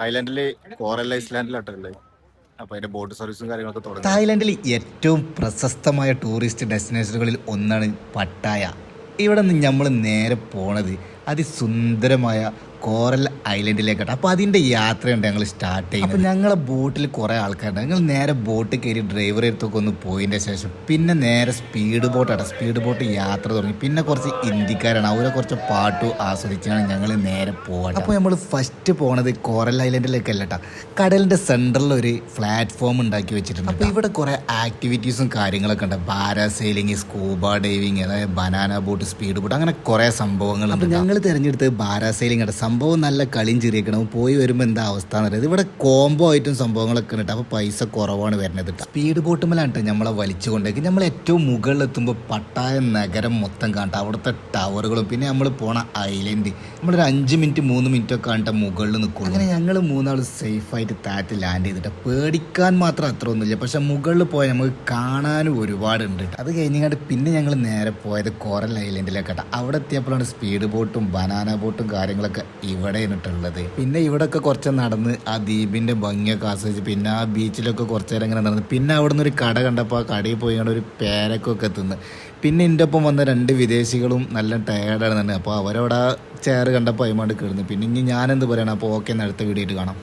തായ്ലാൻഡില് coral ഐസ്ലാൻഡിലാട്ടല്ലേ. അപ്പൊ അതിന്റെ boat സർവീസും കാര്യങ്ങളൊക്കെ തുടങ്ങി. തായ്ലൻഡിൽ ഏറ്റവും പ്രശസ്തമായ ടൂറിസ്റ്റ് ഡെസ്റ്റിനേഷനുകളിൽ ഒന്നാണ് പട്ടായ. ഇവിടെ നിന്ന് നമ്മൾ നേരെ പോണത് അതിസുന്ദരമായ കോറൽ ഐലൻഡിലേക്കാണ്. അപ്പോൾ അതിൻ്റെ യാത്രയുണ്ട് ഞങ്ങൾ സ്റ്റാർട്ട് ചെയ്യും. അപ്പോൾ ഞങ്ങളെ ബോട്ടിൽ കുറേ ആൾക്കാരുണ്ട്. ഞങ്ങൾ നേരെ ബോട്ട് കയറി ഡ്രൈവറെ അടുത്തൊക്കെ ഒന്ന് പോയതിൻ്റെ ശേഷം പിന്നെ നേരെ സ്പീഡ് ബോട്ടാണ്. സ്പീഡ് ബോട്ട് യാത്ര തുടങ്ങി. പിന്നെ കുറച്ച് ഇന്ത്യക്കാരാണ്, അവരെ കുറച്ച് പാട്ടും ആസ്വദിച്ചാണ് ഞങ്ങൾ നേരെ പോകാറ്. അപ്പോൾ നമ്മൾ ഫസ്റ്റ് പോണത് കോറൽ ഐലൻഡിലേക്കല്ല കേട്ടോ, കടലിൻ്റെ സെൻറ്ററിൽ ഒരു പ്ലാറ്റ്ഫോം ഉണ്ടാക്കി വെച്ചിട്ടുണ്ട്. അപ്പോൾ ഇവിടെ കുറേ ആക്ടിവിറ്റീസും കാര്യങ്ങളൊക്കെ ഉണ്ട്. പാരാസെയിലിംഗ്, സ്കൂബ ഡൈവിങ്, അതായത് ബനാന ബോട്ട്, സ്പീഡ് ബോട്ട്, അങ്ങനെ കുറേ സംഭവങ്ങളുണ്ട്. അപ്പോൾ ഞങ്ങൾ തിരഞ്ഞെടുത്തത് പാരാസെയിലിംഗ് ആണ്. സംഭവം നല്ല കളിയും ചിരിക്കണം. പോയി വരുമ്പോൾ എന്താ അവസ്ഥ എന്ന് പറയുന്നത്, ഇവിടെ കോംബോ ആയിട്ടും സംഭവങ്ങളൊക്കെ ഉണ്ട്. അപ്പോൾ പൈസ കുറവാണ് വരുന്നത്. സ്പീഡ് ബോട്ടുമല്ലാണ് നമ്മളെ വലിച്ചു കൊണ്ടേക്ക്. നമ്മൾ ഏറ്റവും മുകളിലെത്തുമ്പോൾ പട്ടായ നഗരം മൊത്തം കാണട്ടെ, അവിടുത്തെ ടവറുകളും പിന്നെ നമ്മൾ പോണ ഐലൻഡ്. നമ്മളൊരു 5 മിനിറ്റ് 3 മിനിറ്റ് ഒക്കെ കണ്ട മുകളിൽ നിൽക്കും. അങ്ങനെ ഞങ്ങൾ മൂന്നാൾ സേഫായിട്ട് താറ്റ് ലാൻഡ് ചെയ്തിട്ട് പേടിക്കാൻ മാത്രം അത്ര ഒന്നുമില്ല. പക്ഷെ മുകളിൽ പോയാൽ നമുക്ക് കാണാനും ഒരുപാടുണ്ട്. അത് കഴിഞ്ഞിട്ട് പിന്നെ ഞങ്ങൾ നേരെ പോയത് കോറൽ ഐലൻഡിലേക്കാട്ടെ. അവിടെ എത്തിയപ്പോഴാണ് സ്പീഡ് ബോട്ടും ബനാന ബോട്ടും കാര്യങ്ങളൊക്കെ ഇവിടെ ഇട്ടുള്ളത്. പിന്നെ ഇവിടെയൊക്കെ കുറച്ച് നടന്ന് ആ ദ്വീപിന്റെ ഭംഗിയൊക്കെ ആസ്വദിച്ച് പിന്നെ ആ ബീച്ചിലൊക്കെ കുറച്ച് നേരം ഇങ്ങനെ നടന്ന് പിന്നെ അവിടെ നിന്ന് ഒരു കട കണ്ടപ്പോൾ ആ കടയിൽ പോയി ഒരു പേരക്കൊക്കെ തിന്ന്. പിന്നെ എൻ്റെ ഒപ്പം വന്ന 2 വിദേശികളും നല്ല ടയേർഡാണ്. അപ്പോൾ അവരവിടെ ചെയർ കണ്ടപ്പോൾ അയിമാണ്ട് കിടന്നു. പിന്നെ ഇനി ഞാനെന്ത് പറയണം. അപ്പോൾ ഓക്കെ, അടുത്ത വീഡിയോ ആയിട്ട് കാണാം.